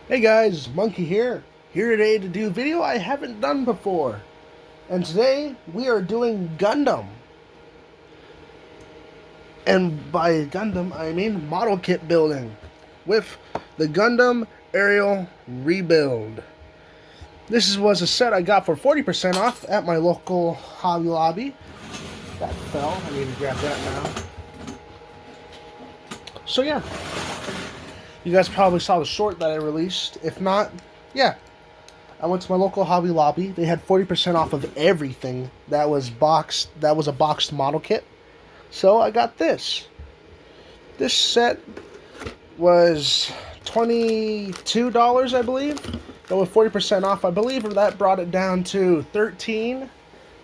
Hey guys, Monkey here today to do a video I haven't done before. And today we are doing Gundam. And by Gundam, I mean model kit building with the Gundam Aerial Rebuild. Was a set I got for 40% off at my local Hobby Lobby. That fell, I need to grab that now. So yeah, you guys probably saw the short that I released. If not, yeah, I went to my local Hobby Lobby. They had 40% off of everything that was boxed. That was a boxed model kit. So I got this. This set was $22, I believe. But with 40% off, I believe that brought it down to $13.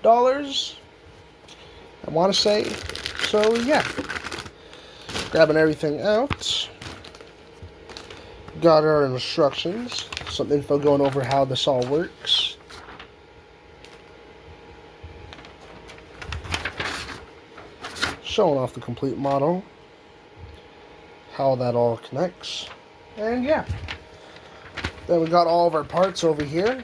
I want to say. So yeah, grabbing everything out. Got our instructions, some info going over how this all works. Showing off the complete model, how that all connects, and yeah. Then we got all of our parts over here,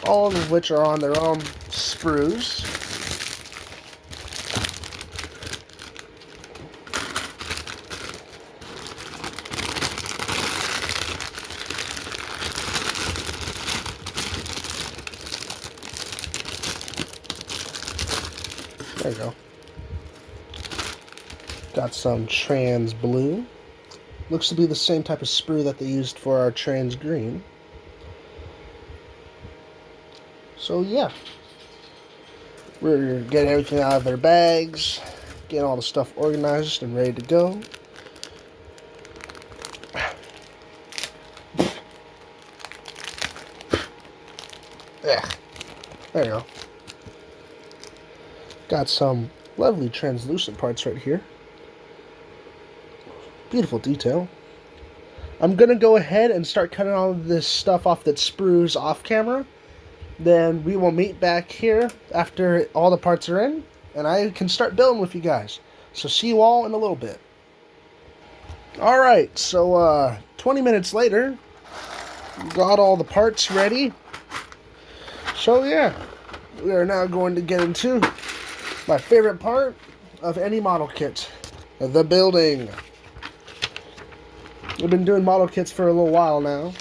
all of which are on their own sprues. There you go. Got some trans blue. Looks to be the same type of sprue that they used for our trans green. So yeah, we're getting everything out of their bags, getting all the stuff organized and ready to go. Yeah, there you go. Got some lovely translucent parts right here. Beautiful detail. I'm going to go ahead and start cutting all of this stuff off that sprues off camera. Then we will meet back here after all the parts are in, and I can start building with you guys. So see you all in a little bit. Alright, so 20 minutes later, got all the parts ready. So yeah, we are now going to get into my favorite part of any model kit, the building. I've been doing model kits for a little while now.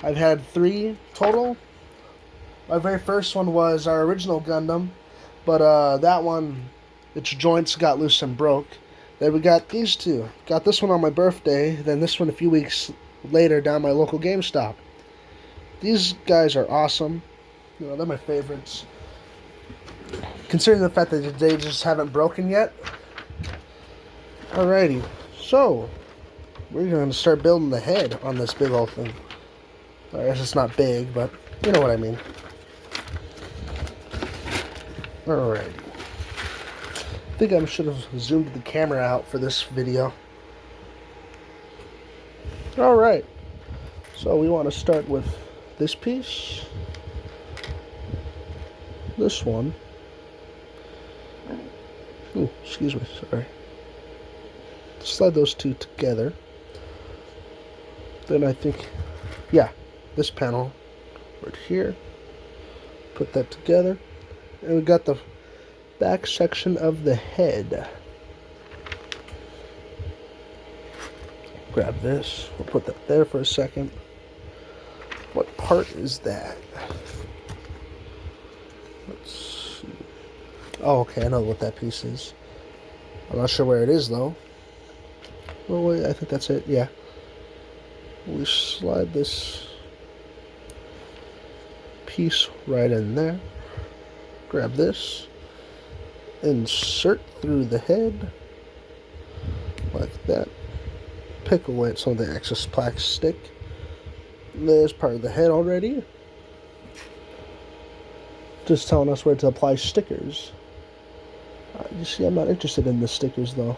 I've had 3 total. My very first one was our original Gundam, but that one, its joints got loose and broke. Then we got these 2. Got this one on my birthday, then this one a few weeks later down my local GameStop. These guys are awesome. You know, they're my favorites. Considering the fact that they just haven't broken yet. Alrighty, so we're going to start building the head on this big old thing. I guess it's not big, but you know what I mean. Alrighty. I think I should have zoomed the camera out for this video. Alright, so we want to start with this piece. This one. Ooh, excuse me, sorry. Slide those 2 together. Then I think, yeah, this panel right here. Put that together. And we got the back section of the head. Grab this. We'll put that there for a second. What part is that? Let's see. Oh, okay, I know what that piece is. I'm not sure where it is, though. Oh, wait, I think that's it, yeah. We slide this piece right in there. Grab this. Insert through the head. Like that. Pick away at some of the excess plastic. There's part of the head already. Just telling us where to apply stickers. You see, I'm not interested in the stickers, though.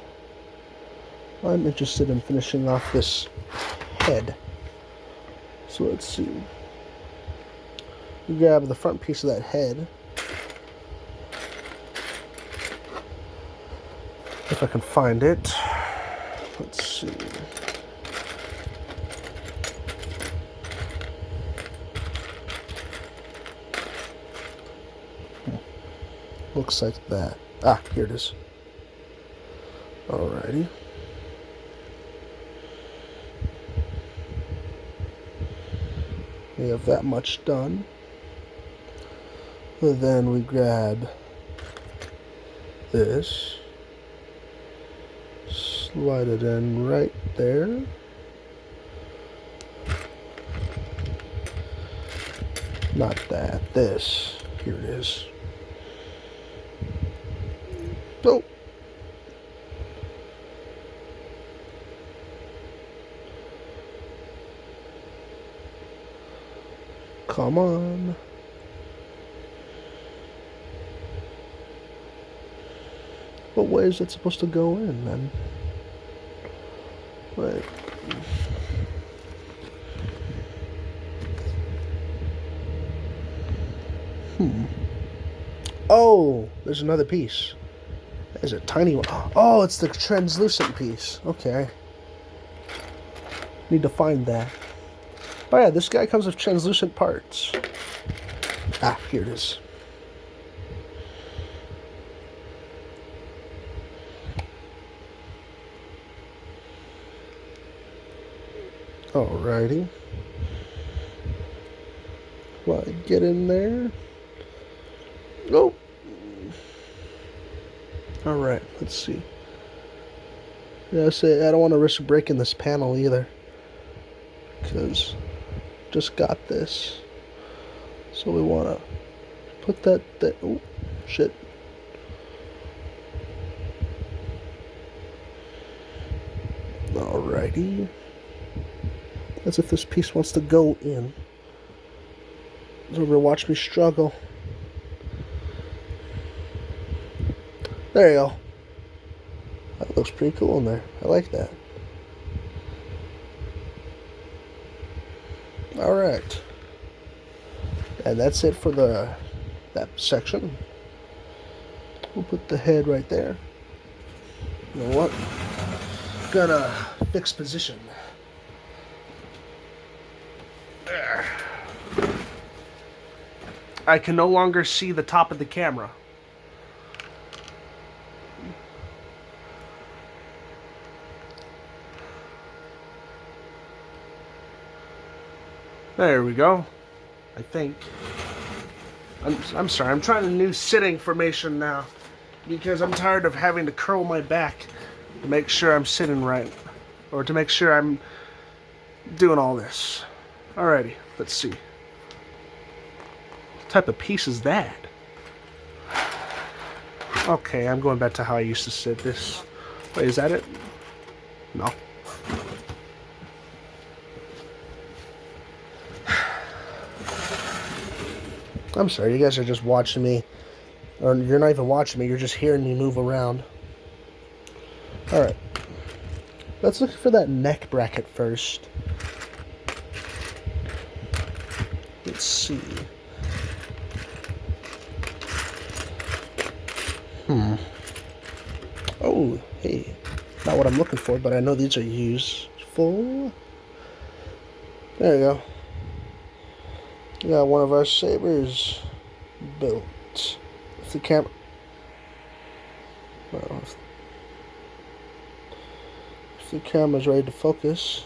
I'm interested in finishing off this head. So let's see. We grab the front piece of that head. If I can find it. Let's see. looks like that. Ah, here it is. Alrighty. We have that much done. And then we grab this, slide it in right there. Not that, this. Here it is. Oh. Come on. What way is it supposed to go in then? Wait. Oh, there's another piece. There's a tiny one. Oh, it's the translucent piece. Okay. Need to find that. Oh yeah, this guy comes with translucent parts. Ah, here it is. Alrighty. Well, get in there. Oh. Alright, let's see. Yeah, I don't want to risk breaking this panel either. Because just got this. So we want to put that there. Oh, shit. Alrighty. As if this piece wants to go in. So we'll watch me struggle. There you go. That looks pretty cool in there. I like that. Alright. And that's it for that section. We'll put the head right there. You know what? Gonna fix position. There. I can no longer see the top of the camera. There we go. I think. I'm sorry. I'm trying a new sitting formation now because I'm tired of having to curl my back to make sure I'm sitting right, or to make sure I'm doing all this. Alrighty, let's see. What type of piece is that? Okay, I'm going back to how I used to sit this. Wait, is that it? No. I'm sorry, you guys are just watching me. Or you're not even watching me, you're just hearing me move around. Alright. Let's look for that neck bracket first. Let's see. Oh, hey. Not what I'm looking for, but I know these are useful. There you go. We got one of our sabers built. If the camera... Well, if the camera's ready to focus.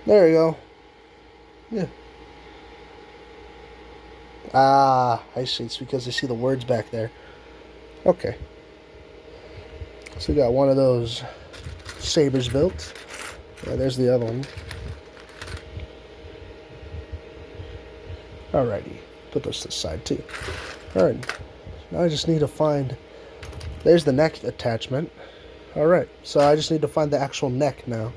There you go. Yeah. Ah, I see. It's because I see the words back there. Okay. So we got one of those sabers built. Yeah, there's the other one. Alrighty, put those to the side too. Alright, now I just need to find... There's the neck attachment. Alright, so I just need to find the actual neck now.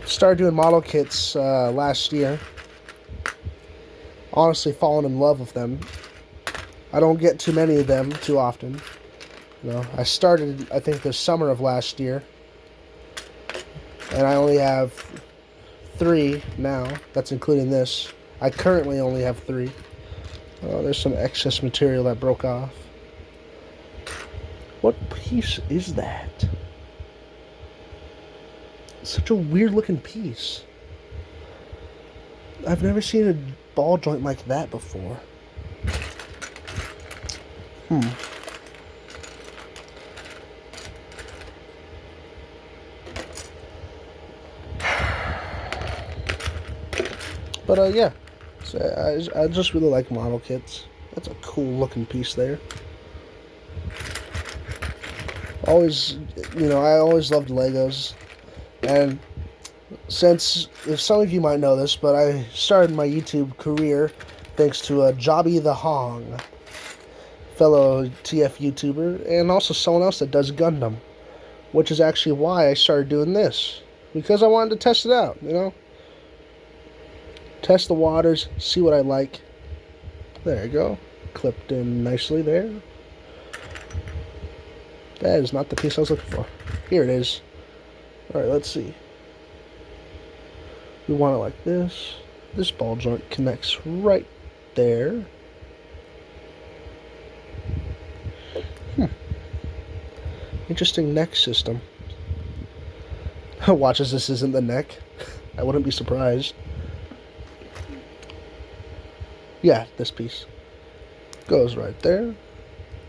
Started doing model kits last year. Honestly, fallen in love with them. I don't get too many of them too often. You know, I started, I think, the summer of last year. And I only have 3 now. That's including this. I currently only have 3. Oh, there's some excess material that broke off. What piece is that? Such a weird looking piece. I've never seen a ball joint like that before. Hmm. But yeah, so I just really like model kits. That's a cool looking piece there. Always, I always loved Legos, and since, if some of you might know this, but I started my YouTube career thanks to Jobby the Hong, fellow TF YouTuber, and also someone else that does Gundam, which is actually why I started doing this, because I wanted to test it out, test the waters, see what I like. There you go, clipped in nicely there. That is not the piece I was looking for. Here it is. Alright, let's see. We want it like this. This ball joint connects right there. Interesting neck system. Watch as this isn't the neck. I wouldn't be surprised. Yeah, this piece goes right there.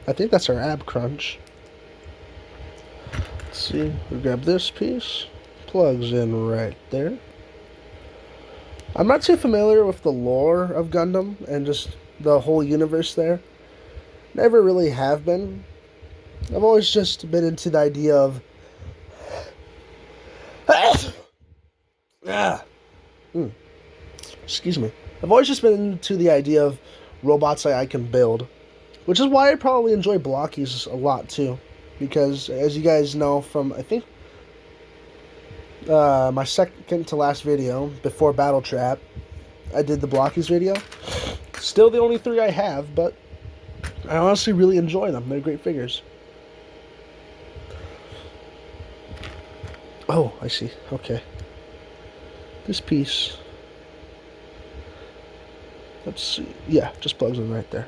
I think that's our ab crunch. Let's see, we grab this piece, plugs in right there. I'm not too familiar with the lore of Gundam and just the whole universe there. Never really have been. I've always just been into the idea of excuse me. I've always just been into the idea of robots that I can build, which is why I probably enjoy blockies a lot too, because as you guys know from, I think, my second to last video before Battle Trap, I did the blockies video. Still the only 3 I have, but I honestly really enjoy them. They're great figures. Oh, I see. Okay. This piece, let's see. Yeah, just plugs in right there.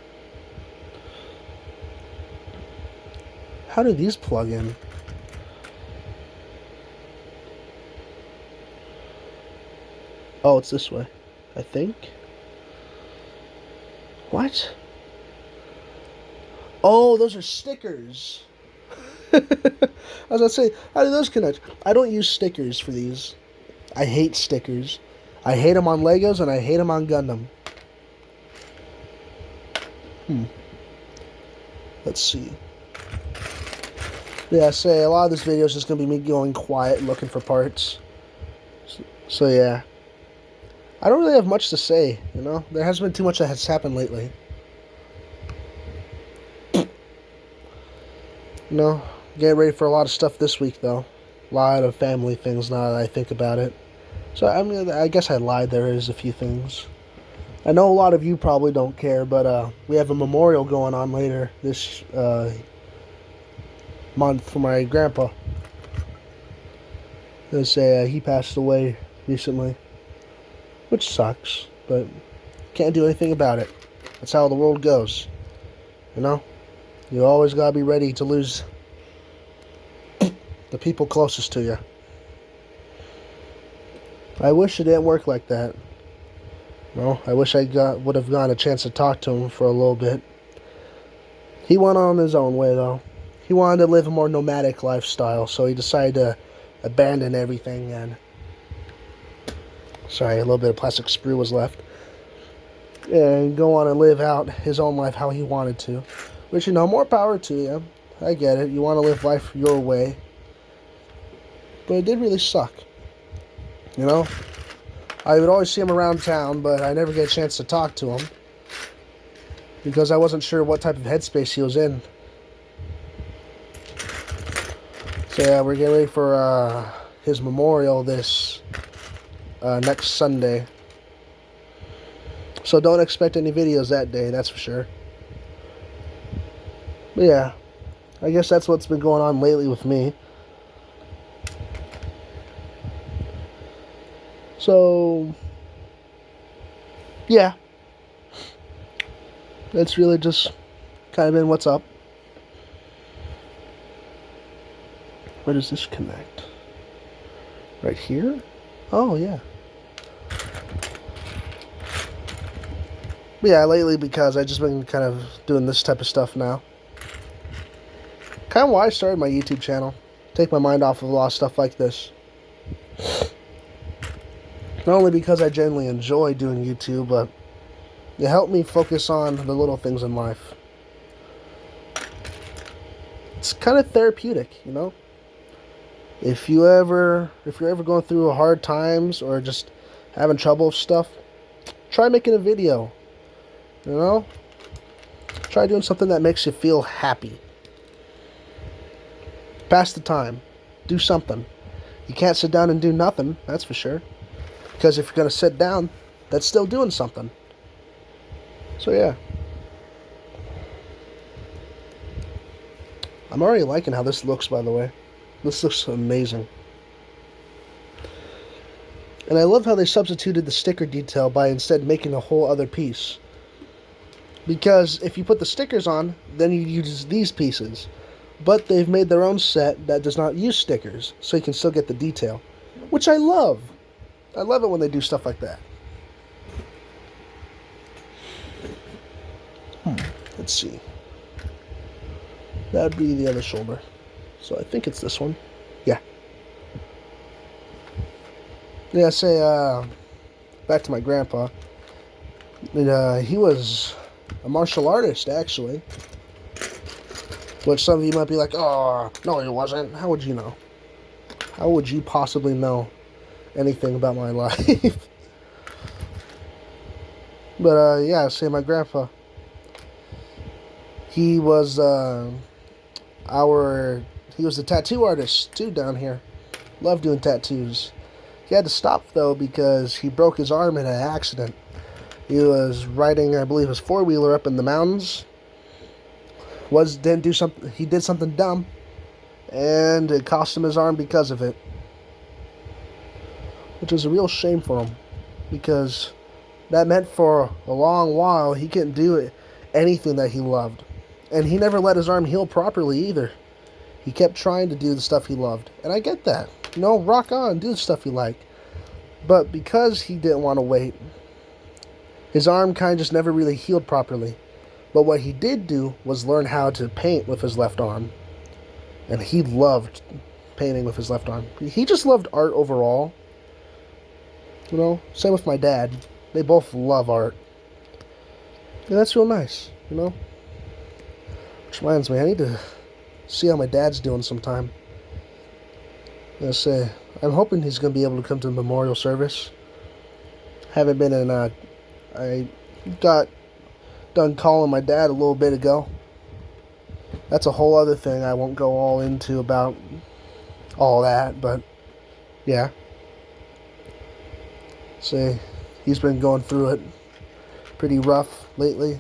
How do these plug in? Oh, it's this way, I think. What? Oh, those are stickers. I was gonna say, how do those connect? I don't use stickers for these. I hate stickers. I hate them on Legos and I hate them on Gundam. Let's see. Yeah, say a lot of this video is just gonna be me going quiet looking for parts. So yeah. I don't really have much to say, There hasn't been too much that has happened lately. Getting ready for a lot of stuff this week, though. A lot of family things now that I think about it. So, I guess I lied. There is a few things. I know a lot of you probably don't care, but we have a memorial going on later this month for my grandpa. They say he passed away recently, which sucks, but can't do anything about it. That's how the world goes, You always gotta be ready to lose the people closest to you. I wish it didn't work like that. I wish I would have gotten a chance to talk to him for a little bit. He went on his own way, though. He wanted to live a more nomadic lifestyle, so he decided to abandon everything and... Sorry, a little bit of plastic sprue was left. And go on and live out his own life how he wanted to. Which, more power to you. I get it. You want to live life your way. But it did really suck. I would always see him around town, but I never get a chance to talk to him. Because I wasn't sure what type of headspace he was in. So yeah, we're getting ready for his memorial this next Sunday. So don't expect any videos that day, that's for sure. But yeah, I guess that's what's been going on lately with me. So, yeah. That's really just kind of been what's up. Where does this connect? Right here? Oh, yeah. But yeah, lately because I've just been kind of doing this type of stuff now. kind of why I started my YouTube channel. Take my mind off of a lot of stuff like this. Not only because I genuinely enjoy doing YouTube, but it helped me focus on the little things in life. It's kind of therapeutic, you know? If you're ever going through hard times or just having trouble with stuff, try making a video. You know? Try doing something that makes you feel happy. Pass the time. Do something. You can't sit down and do nothing, that's for sure. Because if you're going to sit down, that's still doing something. So yeah. I'm already liking how this looks, by the way. This looks amazing. And I love how they substituted the sticker detail by instead making a whole other piece. Because if you put the stickers on, then you use these pieces. But they've made their own set that does not use stickers, so you can still get the detail. Which I love. I love it when they do stuff like that. Let's see. That would be the other shoulder. So I think it's this one. Yeah. Yeah, say, back to my grandpa. And, he was a martial artist, actually. Which some of you might be like, oh, no, he wasn't. How would you know? How would you possibly know anything about my life? But, yeah, say my grandpa. He was, he was a tattoo artist, too, down here. Loved doing tattoos. He had to stop, though, because he broke his arm in an accident. He was riding, I believe, his four-wheeler up in the mountains. He did something dumb, and it cost him his arm because of it. Which is a real shame for him, because that meant for a long while he couldn't do anything that he loved. And he never let his arm heal properly either. He kept trying to do the stuff he loved. And I get that. You know, rock on, do the stuff you like. But because he didn't want to wait, his arm kind of just never really healed properly. But what he did do was learn how to paint with his left arm. And he loved painting with his left arm. He just loved art overall. You know, same with my dad. They both love art. And that's real nice, you know. Which reminds me, I need to see how my dad's doing sometime. I'm hoping he's going to be able to come to the memorial service. Haven't been in, I got done calling my dad a little bit ago. That's a whole other thing I won't go all into about all that, but yeah. He's been going through it pretty rough lately.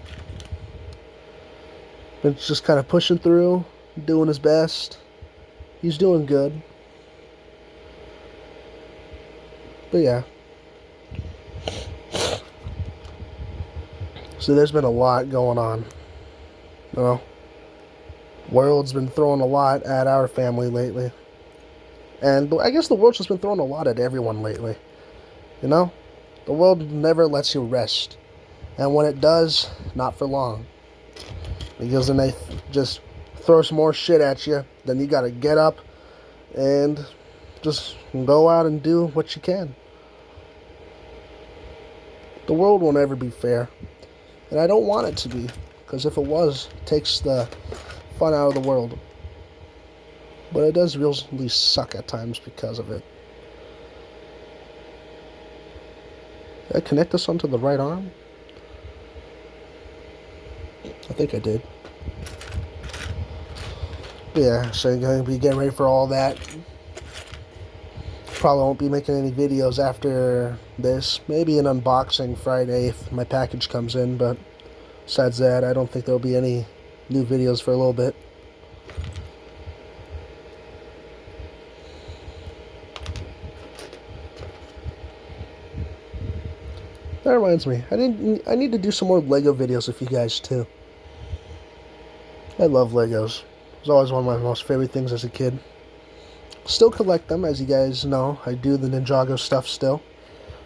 Been just kind of pushing through, doing his best. He's doing good. But yeah. So there's been a lot going on. You know, world's been throwing a lot at our family lately. And I guess the world's just been throwing a lot at everyone lately. You know? The world never lets you rest. And when it does, not for long. Because then they just throw some more shit at you. Then you gotta get up and just go out and do what you can. The world will never be fair. And I don't want it to be. Because if it was, it takes the fun out of the world. But it does really suck at times because of it. Did I connect this onto the right arm? I think I did. Yeah, so I'm going to be getting ready for all that. Probably won't be making any videos after this. Maybe an unboxing Friday if my package comes in, but besides that, I don't think there'll be any new videos for a little bit. That reminds me, I need to do some more Lego videos with you guys too. I love Legos. It was always one of my most favorite things as a kid. Still collect them, as you guys know. I do the Ninjago stuff still.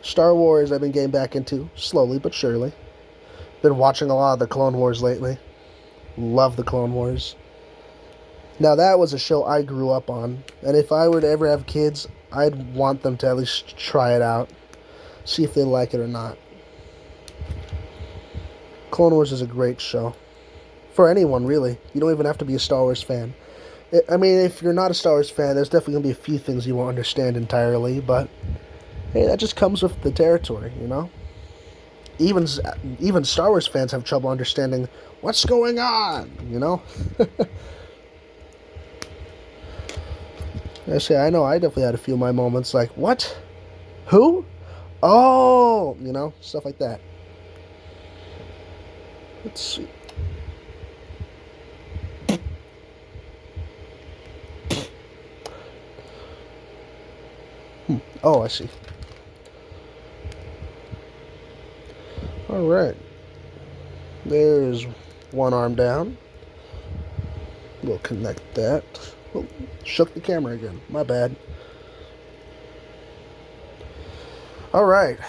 Star Wars I've been getting back into, slowly but surely. Been watching a lot of the Clone Wars lately. Love the Clone Wars. Now that was a show I grew up on, and if I were to ever have kids, I'd want them to at least try it out, see if they like it or not. Clone Wars is a great show. For anyone, really. You don't even have to be a Star Wars fan. I mean, if you're not a Star Wars fan, there's definitely going to be a few things you won't understand entirely, but hey, that just comes with the territory, you know? Even Star Wars fans have trouble understanding what's going on, you know? I know I definitely had a few of my moments like, what? Who? Oh, you know, stuff like that. Let's see. Oh, I see. Alright. There's one arm down. We'll connect that. Oh, shook the camera again. My bad. Alright.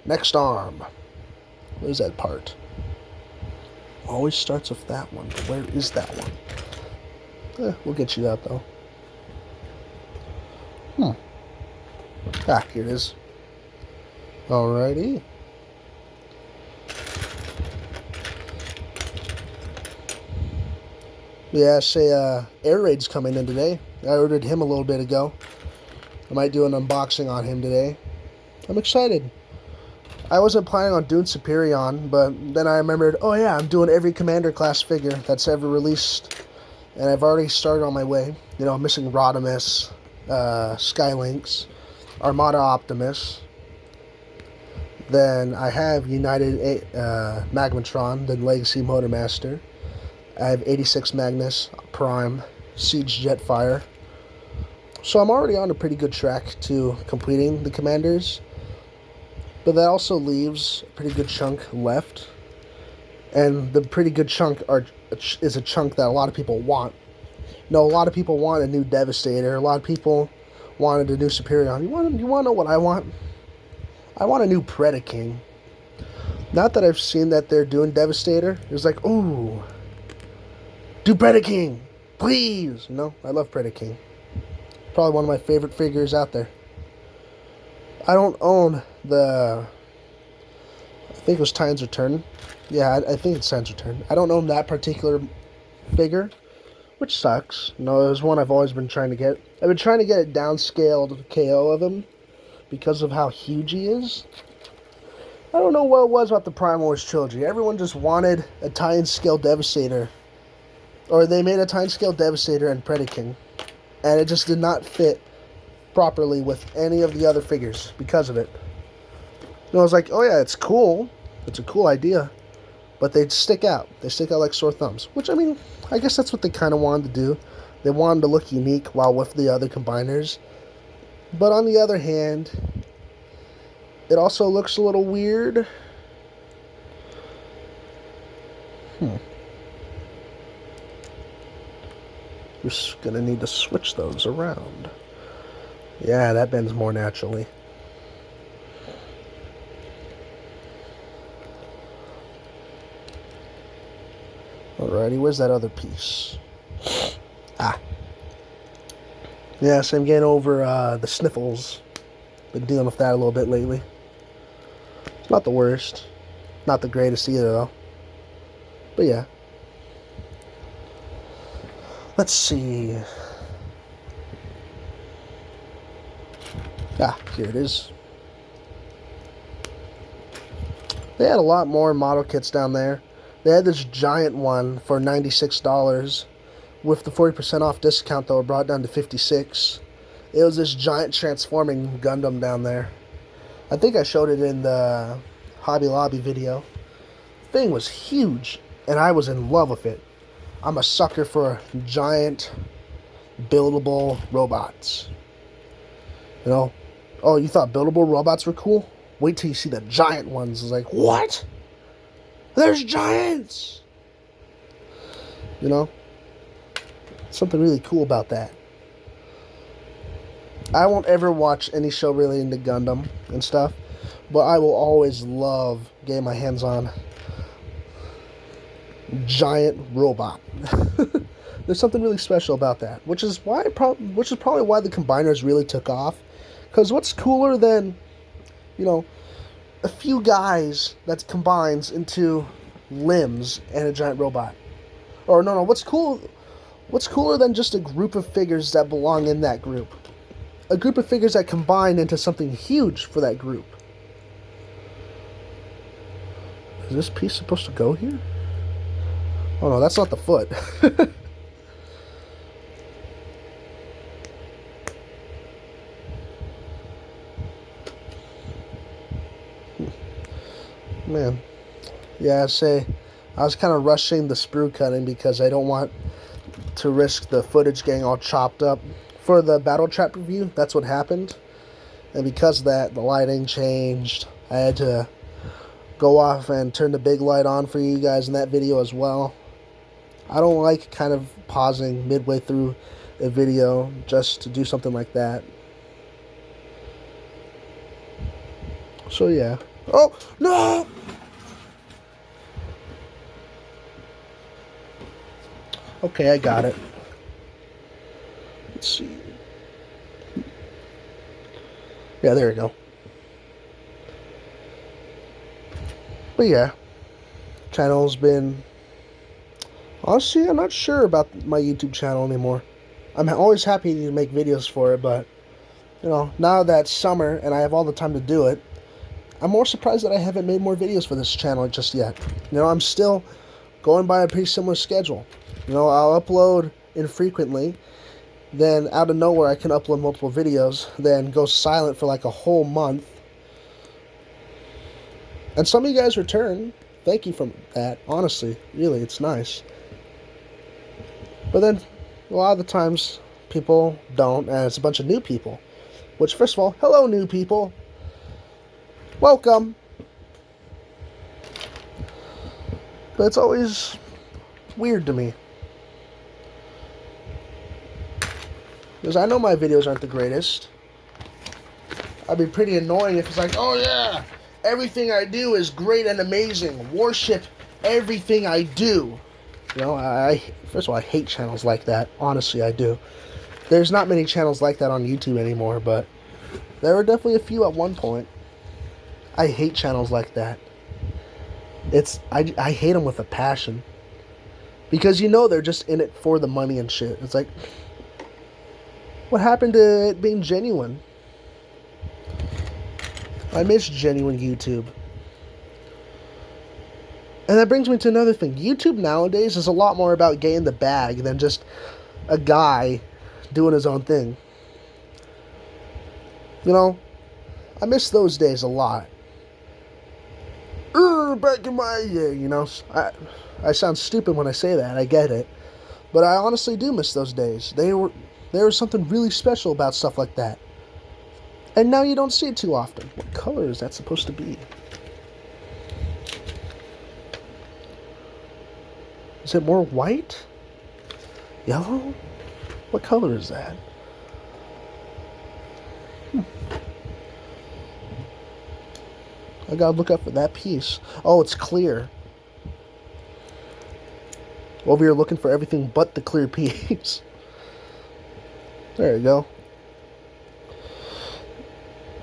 Next arm. Where's that part? Always starts with that one. Where is that one? We'll get you that, though. Ah, here it is. Alrighty. Yeah, Air Raid's coming in today. I ordered him a little bit ago. I might do an unboxing on him today. I'm excited. I wasn't planning on doing Superion, but then I remembered, oh yeah, I'm doing every Commander class figure that's ever released. And I've already started on my way. You know, I'm missing Rodimus, Skylynx, Armada Optimus. Then I have United Magmatron, then Legacy Motormaster. I have 86 Magnus, Prime, Siege Jetfire. So I'm already on a pretty good track to completing the Commanders. But that also leaves a pretty good chunk left. And the pretty good chunk is a chunk that a lot of people want. You know, a lot of people want a new Devastator. A lot of people wanted a new Superion. You want to know what I want? I want a new Predaking. Not that I've seen that they're doing Devastator. It's like, ooh, do Predaking, please. You know, I love Predaking. Probably one of my favorite figures out there. I don't own I think it was Titan's Return. Yeah, I think it's Titan's Return. I don't own that particular figure, which sucks. You know, it was one I've always been trying to get. I've been trying to get a downscaled KO of him because of how huge he is. I don't know what it was about the Prime Wars trilogy. Everyone just wanted a Titan scale Devastator. Or they made a Titan scale Devastator and Predaking. And it just did not fit properly with any of the other figures because of it. You know, I was like, oh yeah, it's cool. It's a cool idea. But they stick out. They stick out like sore thumbs. Which, I mean, I guess that's what they kind of wanted to do. They wanted to look unique while with the other combiners. But on the other hand, it also looks a little weird. We're just going to need to switch those around. Yeah, that bends more naturally. Alrighty, where's that other piece? Ah. Yes, I'm getting over the sniffles. Been dealing with that a little bit lately. It's not the worst. Not the greatest either, though. But yeah. Let's see. Ah, here it is. They had a lot more model kits down there. They had this giant one for $96. With the 40% off discount, though, it brought it down to $56. It was this giant transforming Gundam down there. I think I showed it in the Hobby Lobby video. Thing was huge, and I was in love with it. I'm a sucker for giant, buildable robots. You know? Oh, you thought buildable robots were cool? Wait till you see the giant ones. It's like, what? There's giants! You know? Something really cool about that. I won't ever watch any show relating to Gundam and stuff, but I will always love getting my hands on giant robot. There's something really special about that, which is probably why the combiners really took off. Because what's cooler than, you know, a few guys that combines into limbs and a giant robot? Or no, what's cool? What's cooler than just a group of figures that belong in that group? A group of figures that combine into something huge for that group. Is this piece supposed to go here? Oh no, that's not the foot. Man. Yeah, I was kind of rushing the sprue cutting because I don't want to risk the footage getting all chopped up. For the Battle Trap review, that's what happened. And because of that, the lighting changed. I had to go off and turn the big light on for you guys in that video as well. I don't like kind of pausing midway through a video just to do something like that. So yeah. Oh, no! Okay, I got it. Let's see. Yeah, there we go. But yeah, channel's been... Honestly, I'm not sure about my YouTube channel anymore. I'm always happy to make videos for it, but, you know, now that it's summer and I have all the time to do it, I'm more surprised that I haven't made more videos for this channel just yet. You know, I'm still going by a pretty similar schedule. You know, I'll upload infrequently, then out of nowhere I can upload multiple videos, then go silent for like a whole month. And some of you guys return. Thank you for that. Honestly, really, it's nice. But then, a lot of the times, people don't, and it's a bunch of new people. Which, first of all, hello new people. Welcome. But it's always weird to me. Because I know my videos aren't the greatest. I'd be pretty annoying if it's like, oh yeah, everything I do is great and amazing. Worship everything I do. You know, first of all, I hate channels like that. Honestly, I do. There's not many channels like that on YouTube anymore, but there were definitely a few at one point. I hate channels like that. I hate them with a passion. Because you know they're just in it for the money and shit. It's like, what happened to it being genuine? I miss genuine YouTube. And that brings me to another thing. YouTube nowadays is a lot more about getting the bag than just a guy doing his own thing. You know, I miss those days a lot. Back in my day, you know. I sound stupid when I say that, I get it. But I honestly do miss those days. There was something really special about stuff like that. And now you don't see it too often. What color is that supposed to be? Is it more white? Yellow? What color is that? I gotta look up for that piece. Oh, it's clear. Over here looking for everything but the clear piece. There you go.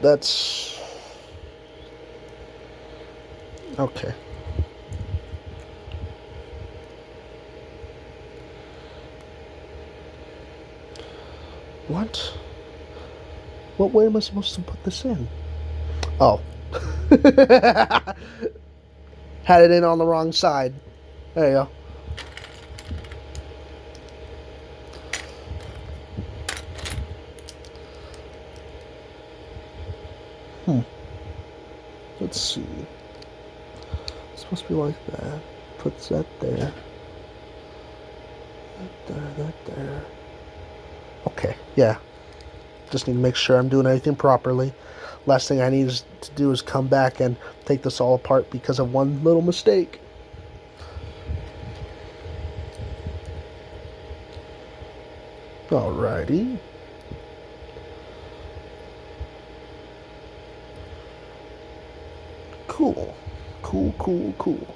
That's... okay. What? What way am I supposed to put this in? Oh. Had it in on the wrong side. There you go. Let's see. It's supposed to be like that. Puts that there. That there. Okay, yeah. Just need to make sure I'm doing everything properly. Last thing I need to do is come back and take this all apart because of one little mistake. Alrighty. Cool. Cool.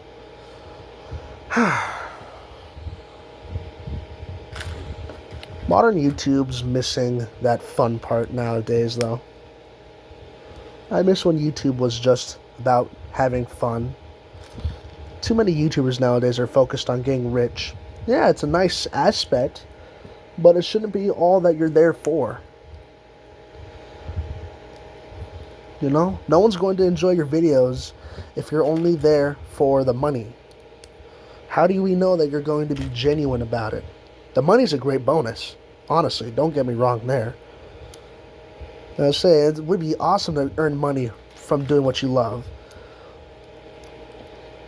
Modern YouTube's missing that fun part nowadays, though. I miss when YouTube was just about having fun. Too many YouTubers nowadays are focused on getting rich. Yeah, it's a nice aspect, but it shouldn't be all that you're there for. You know? No one's going to enjoy your videos if you're only there for the money. How do we know that you're going to be genuine about it? The money's a great bonus. Honestly, don't get me wrong there. I say it would be awesome to earn money from doing what you love.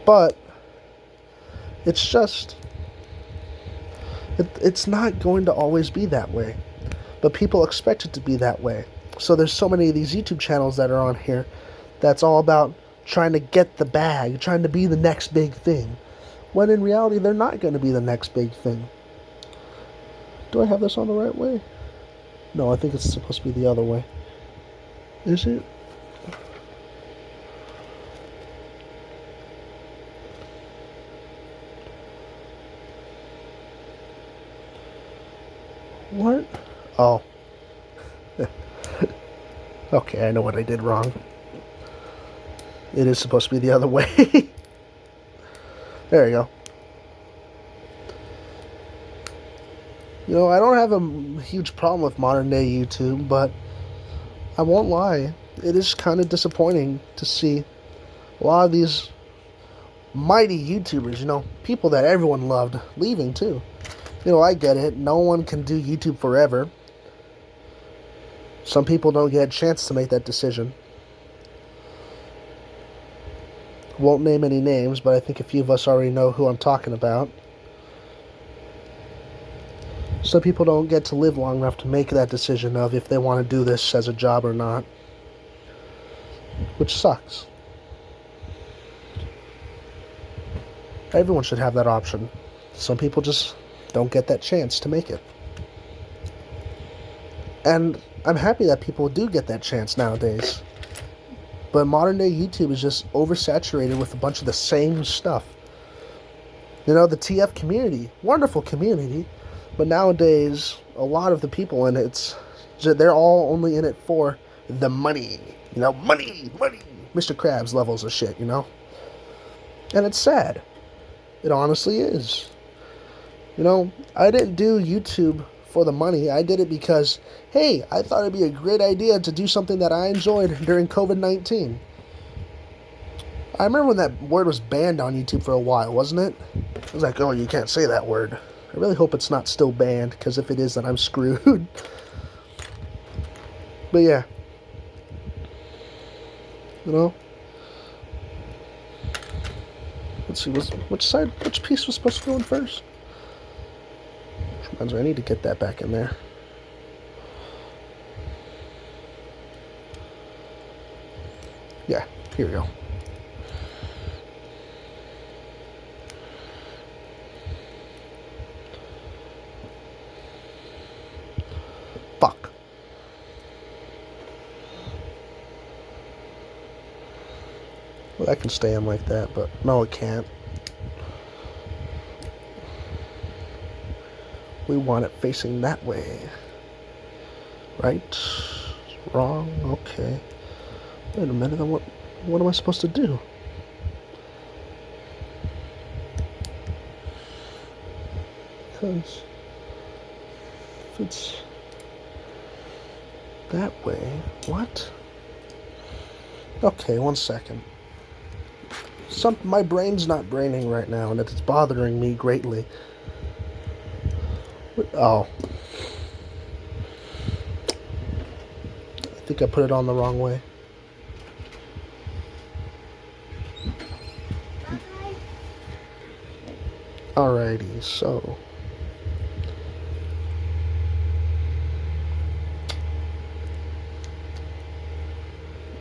But it's just it's not going to always be that way. But people expect it to be that way. So there's so many of these YouTube channels that are on here that's all about trying to get the bag, trying to be the next big thing. When in reality, they're not going to be the next big thing. Do I have this on the right way? No, I think it's supposed to be the other way. Is it? What? Oh. Okay, I know what I did wrong. It is supposed to be the other way. There you go. You know, I don't have a huge problem with modern day YouTube, but I won't lie, it is kind of disappointing to see a lot of these mighty YouTubers, you know, people that everyone loved, leaving too. You know, I get it. No one can do YouTube forever. Some people don't get a chance to make that decision. Won't name any names, but I think a few of us already know who I'm talking about. Some people don't get to live long enough to make that decision of if they want to do this as a job or not. Which sucks. Everyone should have that option. Some people just don't get that chance to make it. And I'm happy that people do get that chance nowadays. But modern day YouTube is just oversaturated with a bunch of the same stuff. You know, the TF community, wonderful community, but nowadays a lot of the people in it, they're all only in it for the money. You know, money. Mr. Krabs levels of shit, you know? And it's sad. It honestly is. You know, I didn't do YouTube for the money. I did it because, hey, I thought it'd be a great idea to do something that I enjoyed during COVID-19. I remember when that word was banned on YouTube for a while, wasn't it? I was like, oh, you can't say that word. I really hope it's not still banned, because if it is, then I'm screwed. But yeah. You know? Let's see, which piece was supposed to go in first? Which reminds me, I need to get that back in there. Yeah, here we go. Fuck. Well, that can stay in like that, but no, it can't. We want it facing that way. Right? Wrong? Okay. Wait a minute, what am I supposed to do? Because if it's that way, what? Okay, 1 second. My brain's not braining right now, and it's bothering me greatly. Oh. I think I put it on the wrong way. Alrighty, so.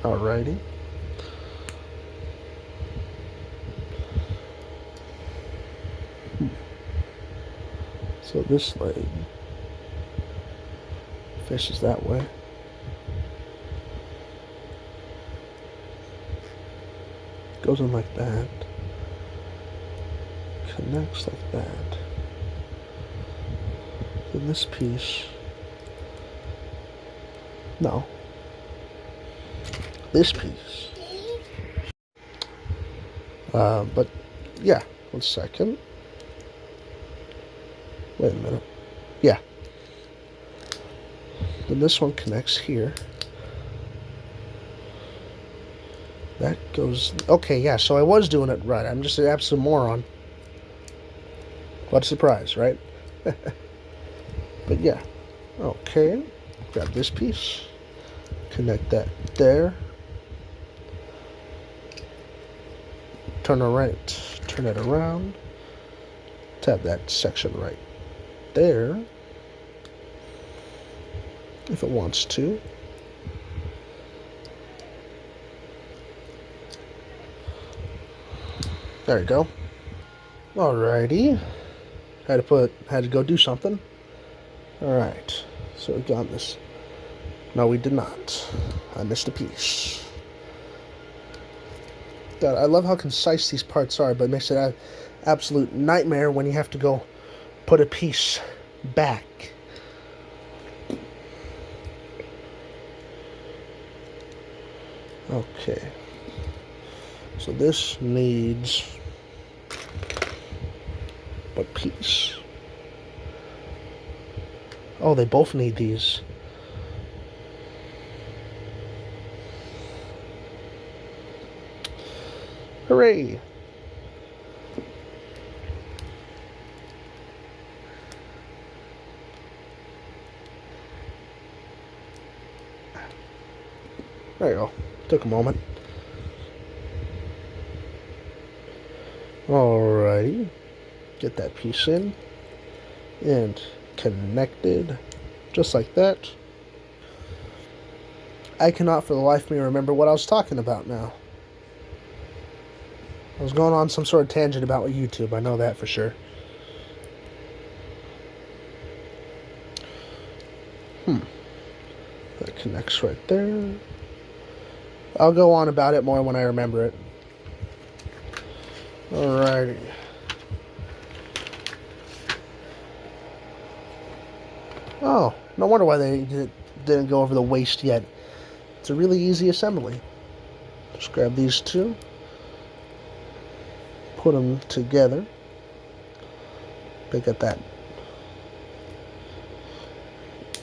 Alrighty. So this leg faces that way. Goes in like that. Connects like that. in this piece. No. This piece. But yeah, 1 second. Wait a minute. Yeah. Then this one connects here. That goes... Okay, yeah, so I was doing it right. I'm just an absolute moron. What a surprise, right? But yeah. Okay. Grab this piece. Connect that there. Turn it around. Tap that section right there. If it wants to. There you go. Alrighty. Had to go do something. Alright. So we got this. No, we did not. I missed a piece. God, I love how concise these parts are, but it makes it an absolute nightmare when you have to go put a piece back. Okay. So this needs what piece? Oh, they both need these. Hooray! There you go. Took a moment. Alrighty. Get that piece in. And connected. Just like that. I cannot for the life of me remember what I was talking about now. I was going on some sort of tangent about YouTube. I know that for sure. That connects right there. I'll go on about it more when I remember it. Alrighty. Oh, no wonder why they didn't go over the waist yet. It's a really easy assembly. Just grab these two. Put them together. Pick up that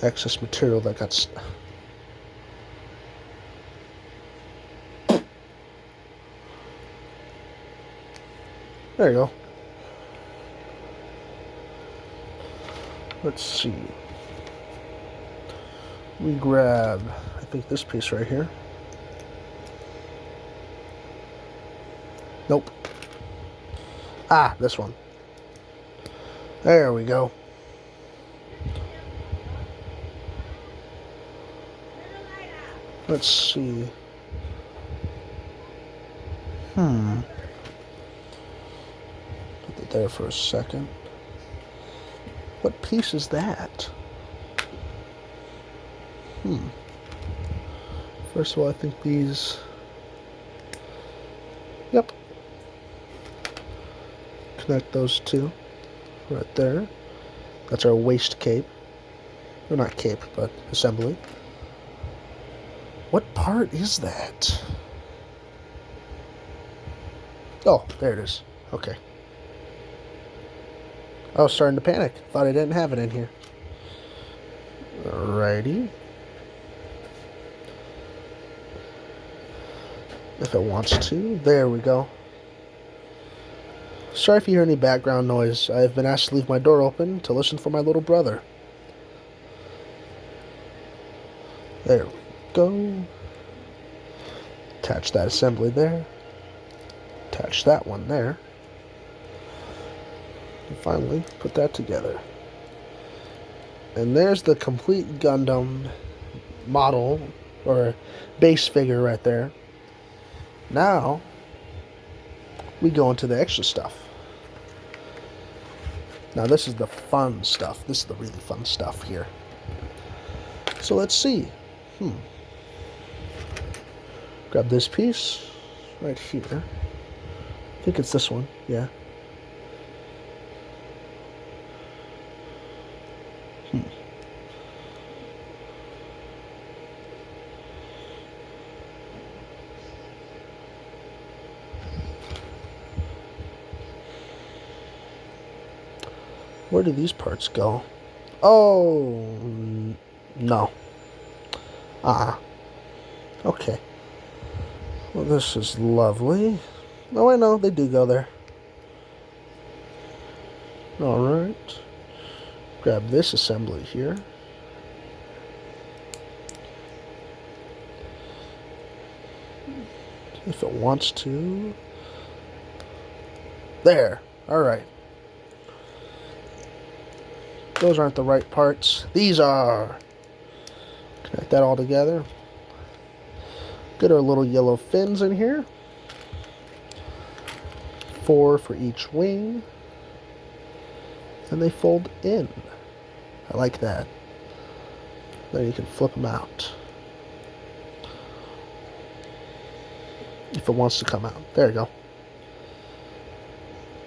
excess material that got... There you go. Let's see. We grab, I think, this piece right here. Nope. Ah, this one. There we go. Let's see. Put it there for a second. What piece is that? First of all, I think these... Yep. Connect those two. Right there. That's our waist cape. Or not cape, but assembly. What part is that? Oh, there it is. Okay. I was starting to panic. Thought I didn't have it in here. Alrighty. If it wants to. There we go. Sorry if you hear any background noise. I have been asked to leave my door open to listen for my little brother. There we go. Attach that assembly there. Attach that one there. And finally, put that together. And there's the complete Gundam model, or base figure right there. Now, we go into the extra stuff. Now this is the fun stuff. This is the really fun stuff here. So let's see. Grab this piece right here. I think it's this one, yeah. Where do these parts go? Oh, no. Okay. Well, this is lovely. Oh, I know, they do go there. Alright. Grab this assembly here. If it wants to. There. Alright. Those aren't the right parts. These are. Connect that all together. Get our little yellow fins in here. 4 for each wing. And they fold in. I like that. Then you can flip them out. If it wants to come out. There you go.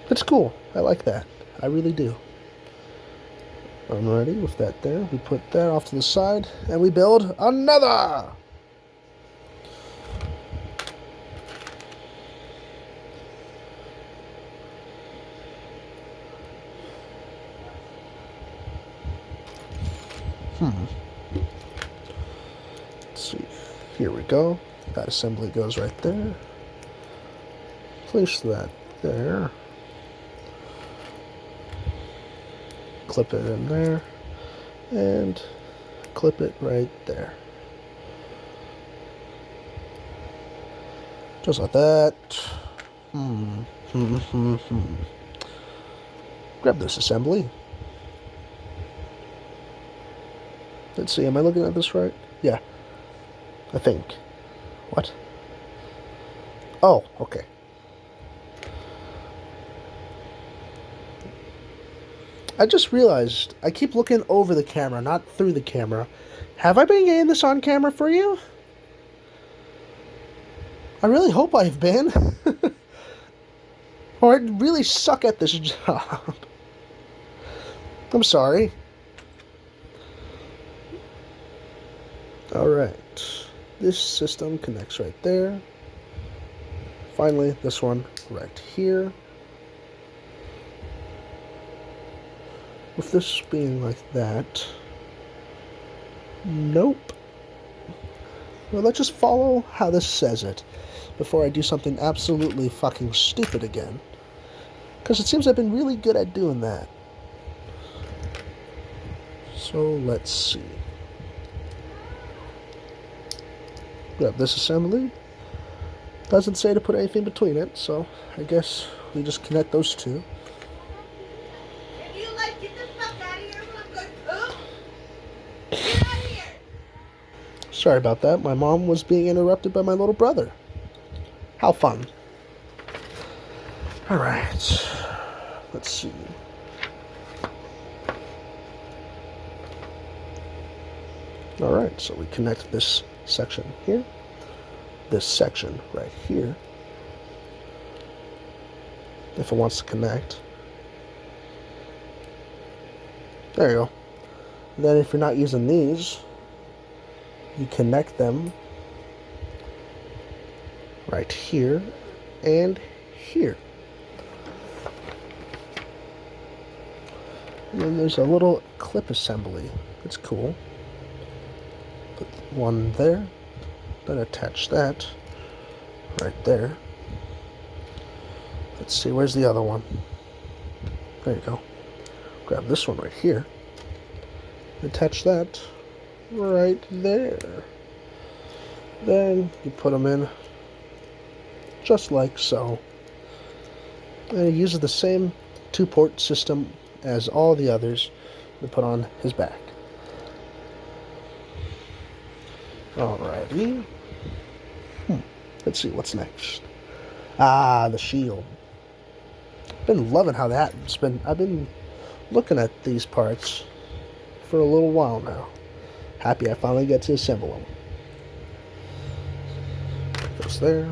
That's cool. I like that. I really do. Alrighty, with that there, we put that off to the side, and we build another! Let's see. Here we go. That assembly goes right there. Place that there. Clip it in there. And clip it right there. Just like that. Grab this assembly. Let's see, am I looking at this right? Yeah. I think. What? Oh, okay. I just realized I keep looking over the camera, not through the camera. Have I been getting this on camera for you? I really hope I've been. Or I really suck at this job. I'm sorry. Alright. This system connects right there. Finally, this one right here. With this being like that. Nope. Well, let's just follow how this says it before I do something absolutely fucking stupid again. Because it seems I've been really good at doing that. So, let's see. Grab this assembly. Doesn't say to put anything between it, so I guess we just connect those two. Sorry about that. My mom was being interrupted by my little brother. How fun. Alright. Let's see. Alright, so we connect this section here. This section right here. If it wants to connect. There you go. And then if you're not using these, you connect them right here and here. And then there's a little clip assembly. It's cool. Put one there, then attach that right there. Let's see, where's the other one? There you go. Grab this one right here. Attach that right there. Then you put them in just like so. And it uses the same 2-port system as all the others to put on his back. Alrighty. Let's see what's next. Ah, the shield. Been loving how that's been. I've been looking at these parts for a little while now. Happy I finally get to assemble them. Goes there.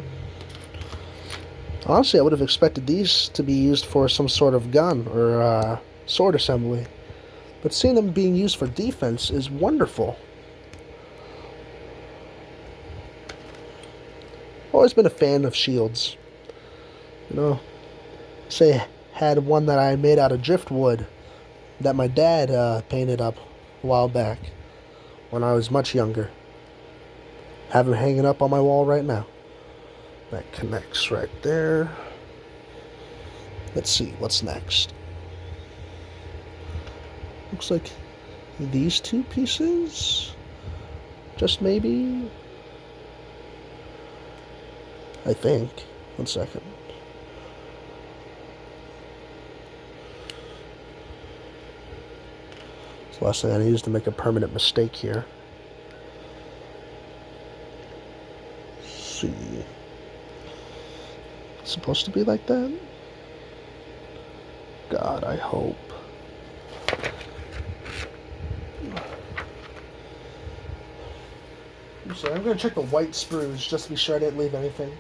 Honestly, I would have expected these to be used for some sort of gun or sword assembly. But seeing them being used for defense is wonderful. Always been a fan of shields. You know, say had one that I made out of driftwood that my dad painted up a while back when I was much younger. Have him hanging up on my wall right now. That connects right there. Let's see, what's next? Looks like these two pieces. Just maybe. I think. 1 second. It's the last thing I need is to make a permanent mistake here. Let's see. It's supposed to be like that? God, I hope. I'm going to check the white sprues just to be sure I didn't leave anything.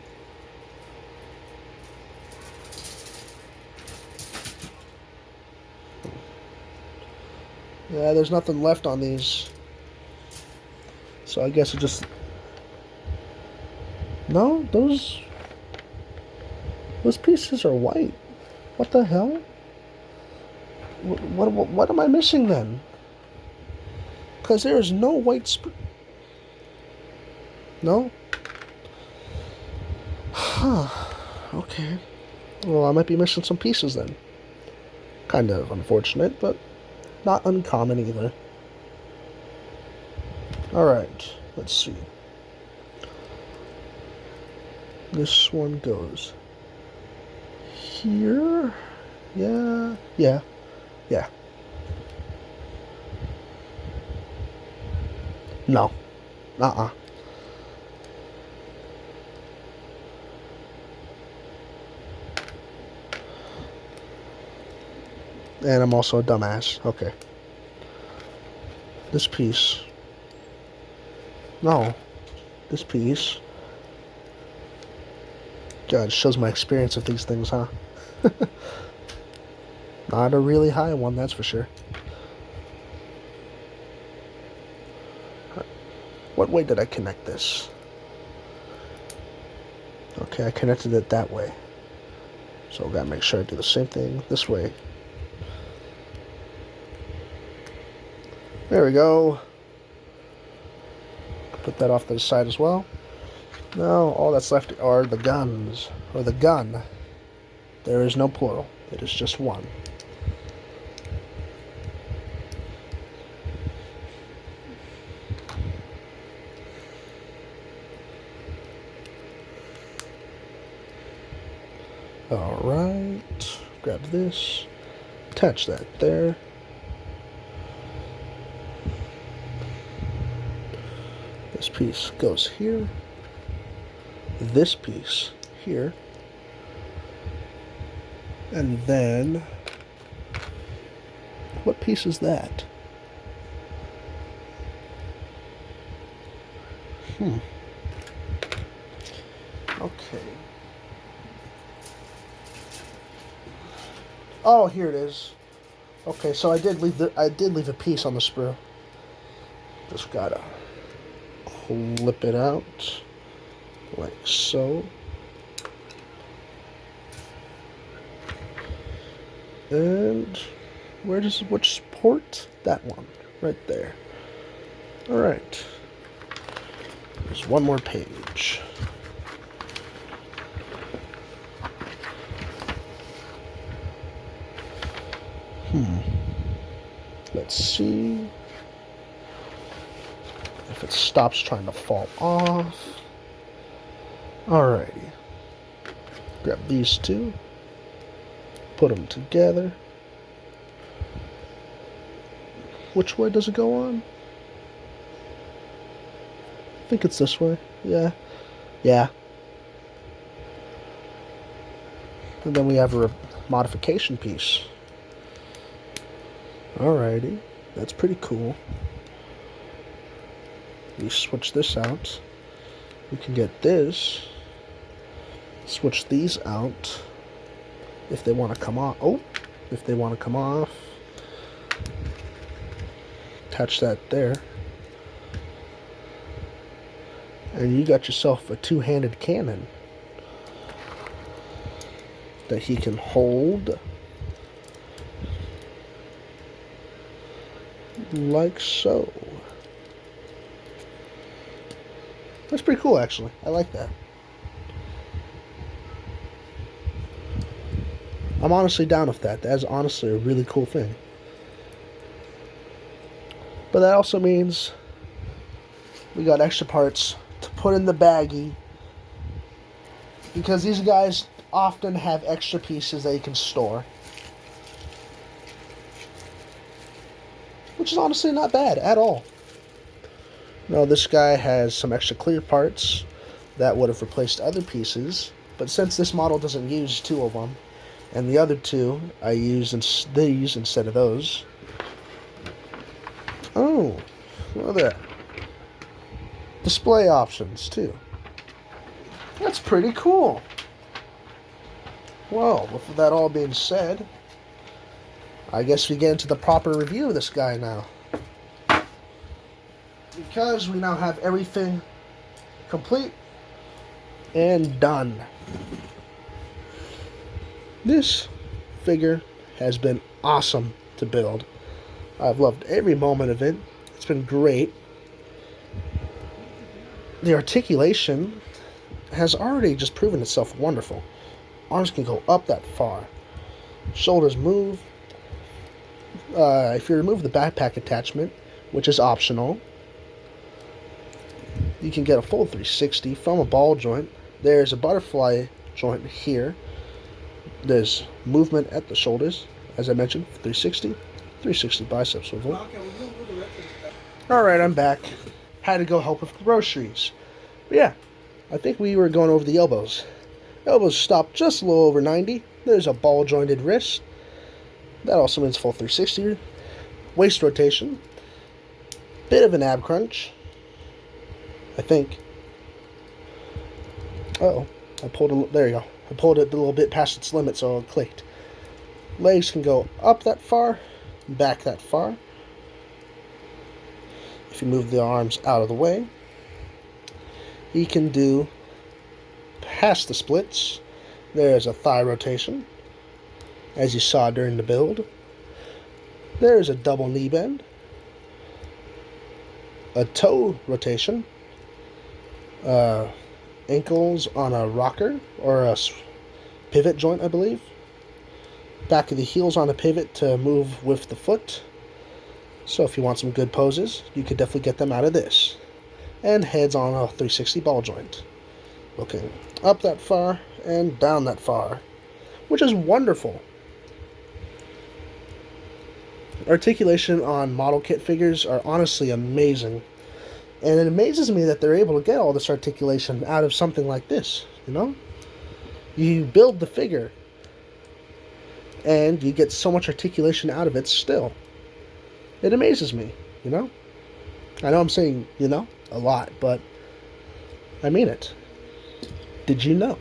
Yeah, there's nothing left on these. So I guess it just... No, those pieces are white. What the hell? What am I missing then? Because there is no white sprue. No? Huh. Okay. Well, I might be missing some pieces then. Kind of unfortunate, but not uncommon either. Alright, let's see. This one goes here. Yeah. No. And I'm also a dumbass. Okay. This piece. No. This piece. God, it shows my experience of these things, huh? Not a really high one, that's for sure. What way did I connect this? Okay, I connected it that way. So I gotta make sure I do the same thing this way. There we go. Put that off to the side as well. Now all that's left are the guns, or the gun. There is no plural. It is just one. Alright. Grab this. Attach that there. This piece goes here. This piece here. And then, what piece is that? Okay. Oh, here it is. Okay, so I did leave a piece on the sprue. Just gotta clip it out like so. And which port? That one right there. All right. There's one more page. Let's see if it stops trying to fall off. Alrighty. Grab these two. Put them together. Which way does it go on? I think it's this way. Yeah. And then we have a modification piece. Alrighty. That's pretty cool. We switch this out. We can get this. Switch these out. If they want to come off. Oh! If they want to come off. Attach that there. And you got yourself a two-handed cannon that he can hold like so. That's pretty cool, actually. I like that. I'm honestly down with that. That is honestly a really cool thing. But that also means we got extra parts to put in the baggie, because these guys often have extra pieces that you can store, which is honestly not bad at all. Now this guy has some extra clear parts that would have replaced other pieces, but since this model doesn't use two of them, and the other two I use these instead of those. Oh, look at that. Display options too. That's pretty cool. Well, with that all being said, I guess we get into the proper review of this guy now. Because we now have everything complete and done. This figure has been awesome to build. I've loved every moment of it. It's been great. The articulation has already just proven itself wonderful. Arms can go up that far. Shoulders move. If you remove the backpack attachment, which is optional, you can get a full 360 from a ball joint. There's a butterfly joint here. There's movement at the shoulders, as I mentioned, 360 bicep swivel. Alright, I'm back. Had to go help with groceries. But yeah, I think we were going over the elbows. Elbows stop just a little over 90. There's a ball jointed wrist. That also means full 360. Waist rotation. Bit of an ab crunch, I think. Uh-oh. There you go. I pulled it a little bit past its limit, so it clicked. Legs can go up that far, back that far. If you move the arms out of the way, he can do past the splits. There's a thigh rotation, as you saw during the build. There's a double knee bend, a toe rotation, ankles on a rocker or a pivot joint, I believe. Back of the heels on a pivot to move with the foot. So if you want some good poses, you could definitely get them out of this. And heads on a 360 ball joint, looking up that far and down that far, which is wonderful. Articulation on model kit figures are honestly amazing. And it amazes me that they're able to get all this articulation out of something like this, you know? You build the figure, and you get so much articulation out of it still. It amazes me, you know? I know I'm saying, you know, a lot, but I mean it. Did you know?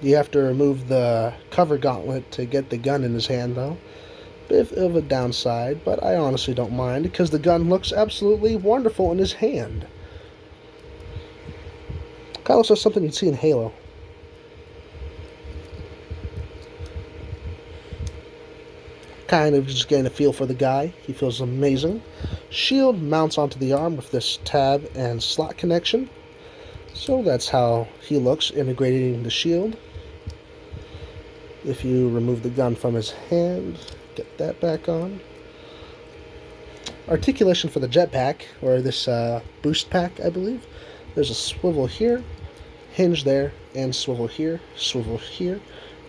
You have to remove the cover gauntlet to get the gun in his hand, though. Bit of a downside, but I honestly don't mind, because the gun looks absolutely wonderful in his hand. Kind of looks like something you'd see in Halo. Kind of just getting a feel for the guy. He feels amazing. Shield mounts onto the arm with this tab and slot connection. So that's how he looks, integrating the shield. If you remove the gun from his hand, get that back on. Articulation for the jetpack, or this boost pack, I believe. There's a swivel here, hinge there, and swivel here,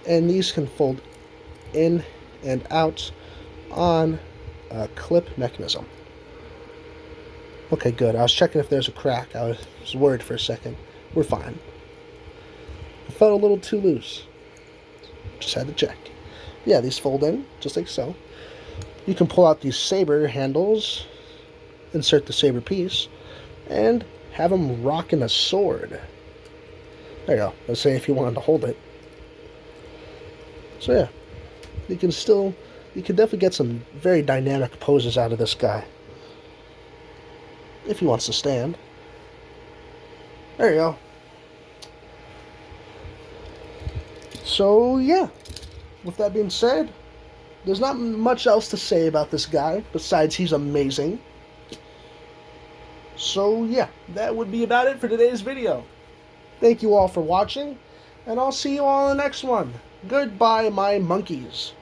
and these can fold in and out on a clip mechanism. Okay, good. I was checking if there's a crack. I was worried for a second. We're fine. I felt a little too loose. Just had to check. Yeah, these fold in, just like so. You can pull out these saber handles, insert the saber piece, and have them rocking a sword. There you go. Let's say if you wanted to hold it. So yeah, you can definitely get some very dynamic poses out of this guy. If he wants to stand. There you go. So yeah, with that being said, There's not much else to say about this guy besides he's amazing. So yeah, that would be about it for today's video. Thank you all for watching, and I'll see you all in the next one. Goodbye, my monkeys.